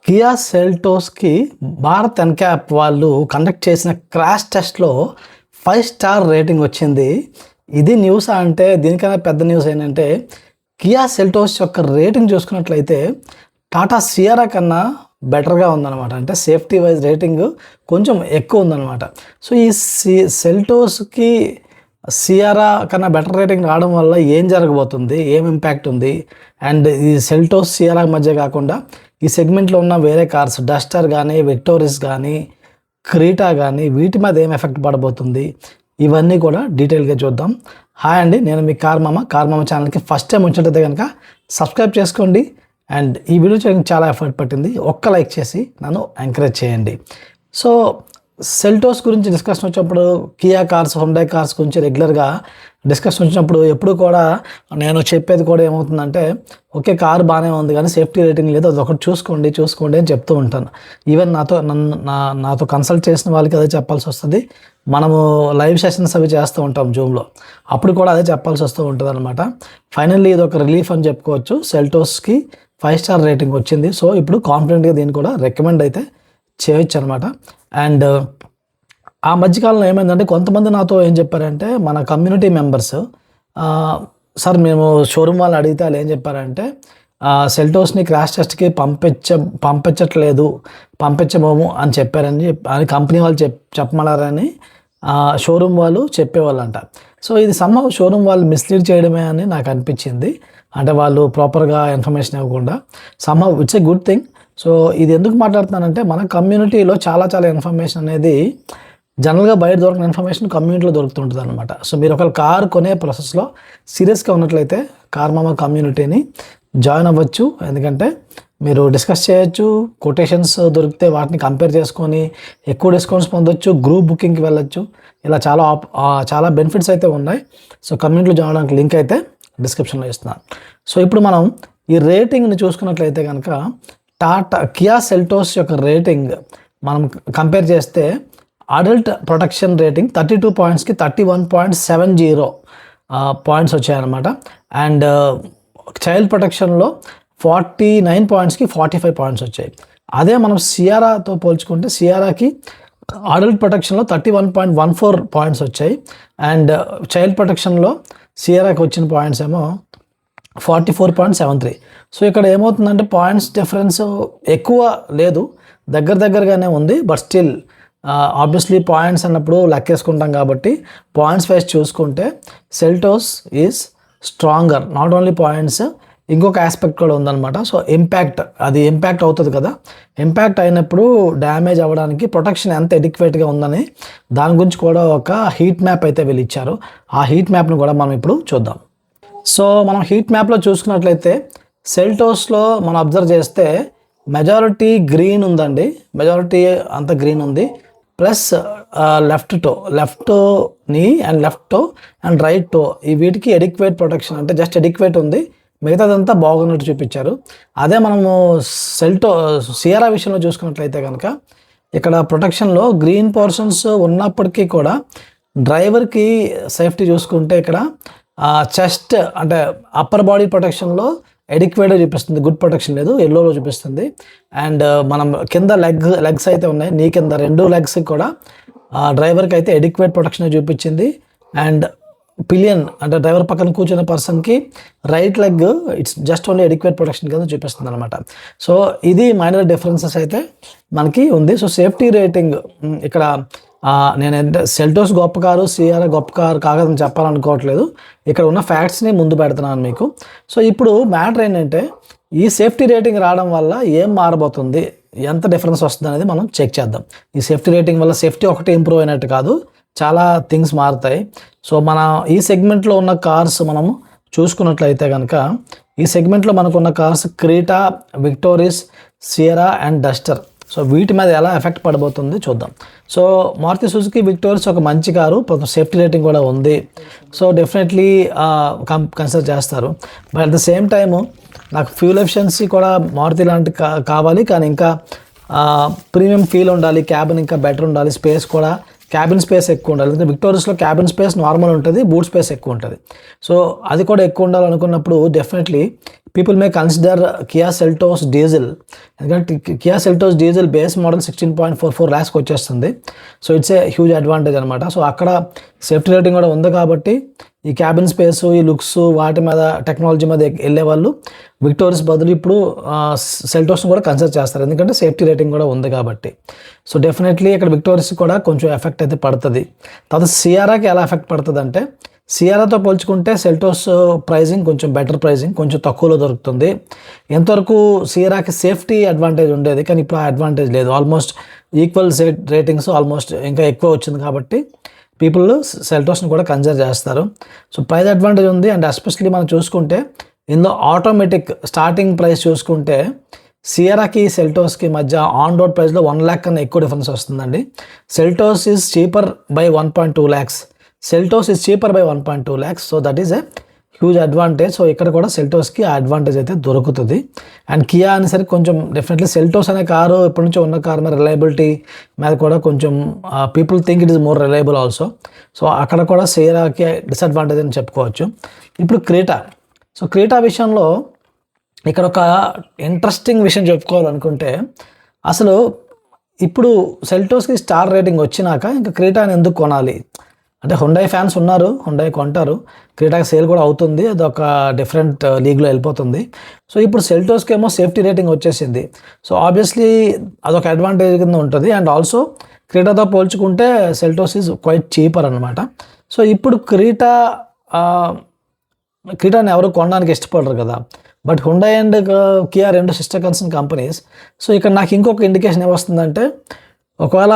Kia సెల్టోస్కి Bharat NCAP వాళ్ళు conduct చేసిన crash టెస్ట్లో 5 స్టార్ రేటింగ్ వచ్చింది. ఇది న్యూస్ అంటే దీనికన్నా పెద్ద న్యూస్ ఏంటంటే కియా సెల్టోస్ యొక్క రేటింగ్ చూసుకున్నట్లయితే టాటా సియారా కన్నా బెటర్గా ఉందన్నమాట. అంటే సేఫ్టీ వైజ్ రేటింగ్ కొంచెం ఎక్కువ ఉందన్నమాట. సో ఈ సెల్టోస్కి సియారా కన్నా బెటర్ రేటింగ్ రావడం వల్ల ఏం జరగబోతుంది, ఏం ఇంపాక్ట్ ఉంది, అండ్ ఈ సెల్టోస్ సియారా మధ్య కాకుండా ఈ సెగ్మెంట్లో ఉన్న వేరే కార్స్ డస్టర్ కానీ విక్టోరియస్ కానీ క్రీటా కానీ వీటి మీద ఏం ఎఫెక్ట్ పడబోతుంది, ఇవన్నీ కూడా డీటెయిల్గా చూద్దాం. హాయ్ అండి, నేను మీ కార్మామ ఛానల్కి ఫస్ట్ టైం వచ్చినట్లయితే కనుక సబ్స్క్రైబ్ చేసుకోండి. అండ్ ఈ వీడియో చేయడానికి చాలా ఎఫర్ట్ పట్టింది, ఒక్క లైక్ చేసి నన్ను ఎంకరేజ్ చేయండి. సో సెల్టోస్ గురించి డిస్కషన్ వచ్చినప్పుడు కియా కార్స్, హుండై కార్స్ గురించి రెగ్యులర్గా డిస్కషన్ వచ్చినప్పుడు ఎప్పుడు కూడా నేను చెప్పేది కూడా ఏమవుతుందంటే ఓకే కారు బాగానే ఉంది కానీ సేఫ్టీ రేటింగ్ లేదు, అది ఒకటి చూసుకోండి అని చెప్తూ ఉంటాను. ఈవెన్ నాతో కన్సల్ట్ చేసిన వాళ్ళకి అదే చెప్పాల్సి వస్తుంది. మనము లైవ్ సెషన్స్ అవి చేస్తూ ఉంటాం జూమ్లో, అప్పుడు కూడా అదే చెప్పాల్సి వస్తూ ఉంటుంది అనమాట. ఫైనల్లీ ఇది ఒక రిలీఫ్ అని చెప్పుకోవచ్చు. సెల్టోస్కి 5 స్టార్ రేటింగ్ వచ్చింది. సో ఇప్పుడు కాన్ఫిడెంట్గా దీన్ని కూడా రికమెండ్ అయితే చేయొచ్చు అనమాట. అండ్ ఆ మధ్యకాలంలో ఏమైందంటే కొంతమంది నాతో ఏం చెప్పారంటే మన కమ్యూనిటీ మెంబర్స్, సార్ మేము షోరూమ్ వాళ్ళు అడిగితే వాళ్ళు ఏం చెప్పారంటే సెల్టోస్ని క్రాష్ టెస్ట్కి పంపించబోము అని చెప్పారని అని కంపెనీ వాళ్ళు చెప్పమన్నారని షోరూమ్ వాళ్ళు చెప్పేవాళ్ళంట. సో ఇది షోరూమ్ వాళ్ళు మిస్లీడ్ చేయడమే అని నాకు అనిపించింది. అంటే వాళ్ళు ప్రాపర్గా ఇన్ఫర్మేషన్ ఇవ్వకుండా it's a good thing. So ఇది ఎందుకు మాట్లాడుతున్నానంటే మన కమ్యూనిటీలో చాలా ఇన్ఫర్మేషన్ అనేది జనరల్గా బయట దొరికిన ఇన్ఫర్మేషన్ కమ్యూనిటీలో దొరుకుతుంటుంది అనమాట. సో మీరు ఒక కార్ కొనే ప్రాసెస్లో సీరియస్గా ఉన్నట్లయితే కార్మామ కమ్యూనిటీని జాయిన్ అవ్వచ్చు. ఎందుకంటే మీరు డిస్కస్ చేయొచ్చు, కొటేషన్స్ దొరికితే వాటిని కంపేర్ చేసుకొని ఎక్కువ డిస్కౌంట్స్ పొందొచ్చు, గ్రూప్ బుకింగ్కి వెళ్ళొచ్చు. ఇలా చాలా బెనిఫిట్స్ అయితే ఉన్నాయి. సో కమ్యూనిటీలో జాయిన్ అవడానికి లింక్ అయితే డిస్క్రిప్షన్లో ఇస్తున్నాను. సో ఇప్పుడు మనం ఈ రేటింగ్ని చూసుకున్నట్లయితే కనుక కియా సెల్టోస్ యొక్క రేటింగ్ మనం కంపేర్ చేస్తే అడల్ట్ ప్రొటెక్షన్ రేటింగ్ 32 పాయింట్స్కి 31.70 పాయింట్స్ వచ్చాయన్నమాట. అండ్ చైల్డ్ ప్రొటెక్షన్లో 49 పాయింట్స్కి 45 పాయింట్స్ వచ్చాయి. అదే మనం సియారాతో పోల్చుకుంటే సియారాకి అడల్ట్ ప్రొటెక్షన్లో 31.14 పాయింట్స్ వచ్చాయి. అండ్ చైల్డ్ ప్రొటెక్షన్లో సియారాకి వచ్చిన పాయింట్స్ ఏమో 44.73. సో ఇక్కడ ఏమవుతుందంటే పాయింట్స్ డిఫరెన్స్ ఎక్కువ లేదు, దగ్గరగానే ఉంది. బట్ స్టిల్ ఆబ్వియస్లీ పాయింట్స్ అన్నప్పుడు లెక్కేసుకుంటాం కాబట్టి పాయింట్స్ వైజ్ చూసుకుంటే Seltos is stronger. Not only points, ఇంకొక ఆస్పెక్ట్ కూడా ఉందన్నమాట. సో ఇంపాక్ట్ అవుతుంది కదా, ఇంపాక్ట్ అయినప్పుడు డ్యామేజ్ అవ్వడానికి ప్రొటెక్షన్ ఎంత ఎడిక్వేట్గా ఉందని దాని గురించి కూడా ఒక హీట్ మ్యాప్ అయితే వీళ్ళు ఇచ్చారు. ఆ హీట్ మ్యాప్ను కూడా మనం ఇప్పుడు చూద్దాం. సో మనం హీట్ మ్యాప్లో చూసుకున్నట్లయితే సెల్టోస్లో మనం అబ్జర్వ్ చేస్తే మెజారిటీ గ్రీన్ ఉందండి, మెజారిటీ అంతా గ్రీన్ ఉంది. Plus left toe and right toe ఈ వీటికి ఎడిక్వేట్ ప్రొటెక్షన్ అంటే జస్ట్ ఎడిక్వేట్ ఉంది, మిగతాదంతా బాగున్నట్టు చూపించారు. అదే మనము సియారా విషయంలో చూసుకున్నట్లయితే కనుక ఇక్కడ ప్రొటెక్షన్లో గ్రీన్ పోర్షన్స్ ఉన్నప్పటికీ కూడా డ్రైవర్కి సేఫ్టీ చూసుకుంటే ఇక్కడ చెస్ట్ అంటే అప్పర్ బాడీ ప్రొటెక్షన్లో ఎడిక్వేట్గా చూపిస్తుంది, గుడ్ ప్రొటెక్షన్ లేదు, ఎల్లోలో చూపిస్తుంది. అండ్ మనం కింద లెగ్స్ అయితే ఉన్నాయి, నీ కింద 2 లెగ్స్కి కూడా డ్రైవర్కి అయితే ఎడిక్వేట్ ప్రొటెక్షన్ చూపించింది. అండ్ పిలియన్ అంటే డ్రైవర్ పక్కన కూర్చున్న పర్సన్కి right leg it's just only adequate protection కింద చూపిస్తుంది అనమాట. సో ఇది మైనర్ డిఫరెన్సెస్ అయితే మనకి ఉంది. సో సేఫ్టీ రేటింగ్ ఇక్కడ నేనంటే సెల్టోస్ గొప్ప కారు, సియారా గొప్ప కారు కాదని చెప్పాలనుకోవట్లేదు, ఇక్కడ ఉన్న ఫ్యాక్ట్స్ని ముందు పెడుతున్నాను మీకు. సో ఇప్పుడు మ్యాటర్ ఏంటంటే ఈ సేఫ్టీ రేటింగ్ రావడం వల్ల ఏం మారబోతుంది, ఎంత డిఫరెన్స్ వస్తుంది అనేది మనం చెక్ చేద్దాం. ఈ సేఫ్టీ రేటింగ్ వల్ల సేఫ్టీ ఒకటి ఇంప్రూవ్ అయినట్టు కాదు, చాలా థింగ్స్ మారుతాయి. సో మన ఈ సెగ్మెంట్లో ఉన్న కార్స్ మనము చూసుకున్నట్లయితే కనుక ఈ సెగ్మెంట్లో మనకున్న cars Creta, victorious, Sierra and Duster. So వీటి మీద ఎలా ఎఫెక్ట్ పడబోతుంది చూద్దాం. సో మారుతి సుజుకి విక్టోరియస్ ఒక మంచి కారు, సేఫ్టీ రేటింగ్ కూడా ఉంది. సో డెఫినెట్లీ కన్సిడర్ చేస్తారు. But at the same time నాకు ఫ్యూల్ ఎఫిషియన్సీ కూడా మారుతి లాంటి కావాలి, కానీ ఇంకా ప్రీమియం ఫీల్ ఉండాలి, క్యాబిన్ ఇంకా బెటర్ ఉండాలి, స్పేస్ కూడా క్యాబిన్ స్పేస్ ఎక్కువ ఉండాలి. ఎందుకంటే విక్టోరియస్లో క్యాబిన్ స్పేస్ నార్మల్ ఉంటుంది, బూట్ స్పేస్ ఎక్కువ ఉంటుంది. సో అది కూడా ఎక్కువ ఉండాలనుకున్నప్పుడు definitely people may consider Kia Seltos diesel. ఎందుకంటే Kia Seltos diesel base model 16.44 lakhs వచ్చేస్తుంది. So it's a huge advantage అనమాట. సో అక్కడ సేఫ్టీ రేటింగ్ కూడా ఉంది కాబట్టి ఈ క్యాబిన్ స్పేస్, ఈ లుక్స్, వాటి మీద టెక్నాలజీ మీద వెళ్ళే వాళ్ళు విక్టోరియస్ బదులు ఇప్పుడు సెల్టోస్ని కూడా కన్సిడర్ చేస్తారు, ఎందుకంటే సేఫ్టీ రేటింగ్ కూడా ఉంది కాబట్టి. సో డెఫినెట్లీ ఇక్కడ విక్టోరియస్ కూడా కొంచెం ఎఫెక్ట్ అయితే పడుతుంది. తర్వాత సియారాకి ఎలా ఎఫెక్ట్ పడుతుంది అంటే, సియారాతో పోల్చుకుంటే సెల్టోస్ ప్రైజింగ్ కొంచెం బెటర్ ప్రైజింగ్, కొంచెం తక్కువలో దొరుకుతుంది. ఎంతవరకు సియారాకి సేఫ్టీ అడ్వాంటేజ్ ఉండేది, కానీ ఇప్పుడు ఆ అడ్వాంటేజ్ లేదు. ఆల్మోస్ట్ ఈక్వల్ రేటింగ్స్ ఆల్మోస్ట్ ఇంకా ఎక్కువ వచ్చింది కాబట్టి పీపుల్ సెల్టోస్ని కూడా కన్సిడర్ చేస్తారు. సో ప్రైస్ అడ్వాంటేజ్ ఉంది. అండ్ ఎస్పెషల్లీ మనం చూసుకుంటే ఇందులో ఆటోమేటిక్ స్టార్టింగ్ ప్రైస్ చూసుకుంటే సియరాకి సెల్టోస్కి మధ్య ఆన్ రోడ్ ప్రైస్లో 1 lakh కన్నా ఎక్కువ డిఫరెన్స్ వస్తుందండి. Seltos is cheaper by 1.2 lakhs. Seltos is cheaper by 1.2 lakhs. So that is a huge advantage. So ఇక్కడ కూడా సెల్టోస్కి ఆ అడ్వాంటేజ్ అయితే దొరుకుతుంది. అండ్ కియా అనేసరికి కొంచెం డెఫినెట్లీ సెల్టోస్ అనే కారు ఎప్పటి నుంచో ఉన్న కారు మీద రిలయబిలిటీ మీద కూడా కొంచెం people think it is more reliable also. So అక్కడ కూడా సియరాకి డిసడ్వాంటేజ్ అని చెప్పుకోవచ్చు. ఇప్పుడు క్రీటా. సో క్రీటా విషయంలో ఇక్కడ ఒక ఇంట్రెస్టింగ్ విషయం చెప్పుకోవాలనుకుంటే, అసలు ఇప్పుడు సెల్టోస్కి స్టార్ రేటింగ్ వచ్చినాక ఇంకా క్రీటాని ఎందుకు కొనాలి అంటే, హుండాయ్ ఫ్యాన్స్ ఉన్నారు, హుండాయ్ కొంటారు, క్రీటాకి సేల్ కూడా అవుతుంది, అది ఒక డిఫరెంట్ లీగ్లో వెళ్ళిపోతుంది. సో ఇప్పుడు సెల్టోస్కి ఏమో సేఫ్టీ రేటింగ్ వచ్చేసింది. సో ఆబ్వియస్లీ అదొక అడ్వాంటేజ్ కింద ఉంటుంది. అండ్ ఆల్సో క్రీటాతో పోల్చుకుంటే సెల్టోస్ ఈజ్ క్వైట్ చీపర్ అనమాట. సో ఇప్పుడు క్రీటాని ఎవరు కొనడానికి ఇష్టపడరు కదా, బట్ హుండాయ్ అండ్ కియా రెండు సిస్టర్ కన్సర్న్ కంపెనీస్. సో ఇక్కడ నాకు ఇంకొక ఇండికేషన్ ఏమొస్తుందంటే, ఒకవేళ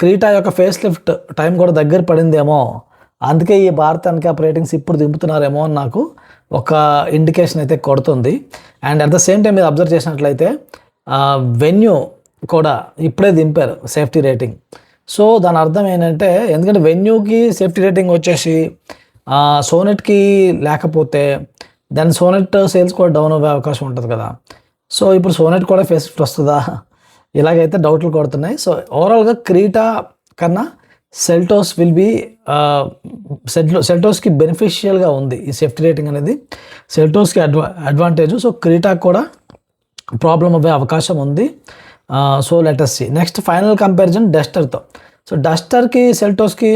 క్రీటా యొక్క ఫేస్ లిఫ్ట్ టైం కూడా దగ్గర పడిందేమో, అందుకే ఈ భారత్ ఎన్క్యాప్ రేటింగ్స్ ఇప్పుడు దింపుతున్నారేమో అని నాకు ఒక ఇండికేషన్ అయితే కొడుతుంది. And at the same time మీరు అబ్జర్వ్ చేసినట్లయితే వెన్యూ కూడా ఇప్పుడే దింపారు సేఫ్టీ రేటింగ్. సో దాని అర్థం ఏంటంటే, ఎందుకంటే వెన్యూకి సేఫ్టీ రేటింగ్ వచ్చేసి సోనెట్కి లేకపోతే దాని సోనెట్ సేల్స్ కూడా డౌన్ అవ్వే అవకాశం ఉంటుంది కదా. సో ఇప్పుడు సోనెట్ కూడా ఫేస్ లిఫ్ట్ వస్తుందా, ఇలాగైతే డౌట్లు కొడుతున్నాయి. సో ఓవరాల్గా క్రీటా కన్నా సెల్టోస్ విల్ బీ సెల్టోస్కి బెనిఫిషియల్గా ఉంది ఈ సేఫ్టీ రేటింగ్ అనేది, సెల్టోస్కి అడ్వాంటేజ్. సో క్రీటాకి కూడా ప్రాబ్లం అవ్వే అవకాశం ఉంది. So let us see. Next final comparison డస్టర్తో. సో డస్టర్కి సెల్టోస్కి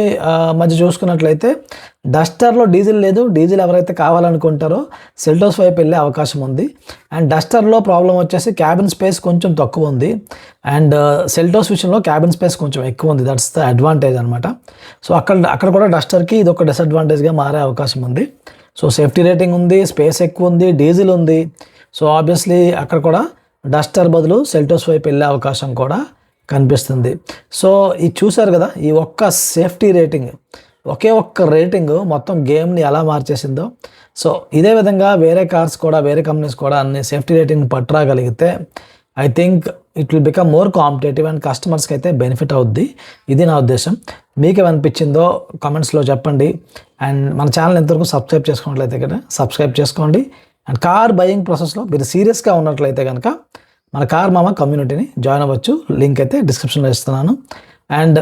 మధ్య చూసుకున్నట్లయితే, డస్టర్లో డీజిల్ లేదు, డీజిల్ ఎవరైతే కావాలనుకుంటారో సెల్టోస్ వైపు వెళ్ళే అవకాశం ఉంది. అండ్ డస్టర్లో ప్రాబ్లం వచ్చేసి క్యాబిన్ స్పేస్ కొంచెం తక్కువ ఉంది, అండ్ సెల్టోస్ విషయంలో క్యాబిన్ స్పేస్ కొంచెం ఎక్కువ ఉంది. దట్స్ ద అడ్వాంటేజ్ అనమాట. సో అక్కడ కూడా డస్టర్కి ఇది ఒక డిసడ్వాంటేజ్గా మారే అవకాశం ఉంది. సో సేఫ్టీ రేటింగ్ ఉంది, స్పేస్ ఎక్కువ ఉంది, డీజిల్ ఉంది. సో ఆబ్వియస్లీ అక్కడ కూడా డస్టర్ బదులు సెల్టోస్ వైపు వెళ్ళే అవకాశం కూడా కనిపిస్తుంది. సో ఇది చూసారు కదా, ఈ ఒక్క సేఫ్టీ రేటింగ్, ఒకే ఒక్క రేటింగ్ మొత్తం గేమ్ని ఎలా మార్చేసిందో. సో ఇదే విధంగా వేరే కార్స్ కూడా, వేరే కంపెనీస్ కూడా అన్ని సేఫ్టీ రేటింగ్ పట్టరాగలిగితే I think it will become more competitive and కస్టమర్స్కి అయితే బెనిఫిట్ అవుద్ది. ఇది నా ఉద్దేశం. మీకు ఏమనిపించిందో కామెంట్స్లో చెప్పండి. అండ్ మన ఛానల్ ఎంతవరకు సబ్స్క్రైబ్ చేసుకున్నట్లయితే కదా సబ్స్క్రైబ్ చేసుకోండి. అండ్ కార్ బయింగ్ ప్రాసెస్లో మీరు సీరియస్గా ఉన్నట్లయితే కనుక మన కార్ మామ కమ్యూనిటీని జాయిన్ అవ్వచ్చు. లింక్ అయితే డిస్క్రిప్షన్లో ఇస్తున్నాను. అండ్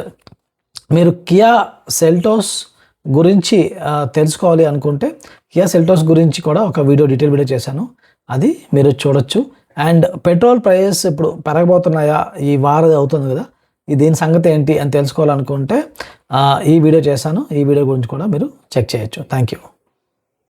మీరు కియా సెల్టోస్ గురించి తెలుసుకోవాలి అనుకుంటే, కియా సెల్టోస్ గురించి కూడా ఒక డీటెయిల్ వీడియో చేశాను, అది మీరు చూడొచ్చు. అండ్ పెట్రోల్ ప్రైస్ ఇప్పుడు పెరగబోతున్నాయా, ఈ వారం అవుతుంది కదా, దీని సంగతి ఏంటి అని తెలుసుకోవాలనుకుంటే ఈ వీడియో చేశాను. ఈ వీడియో గురించి కూడా మీరు చెక్ చేయొచ్చు. Thank you.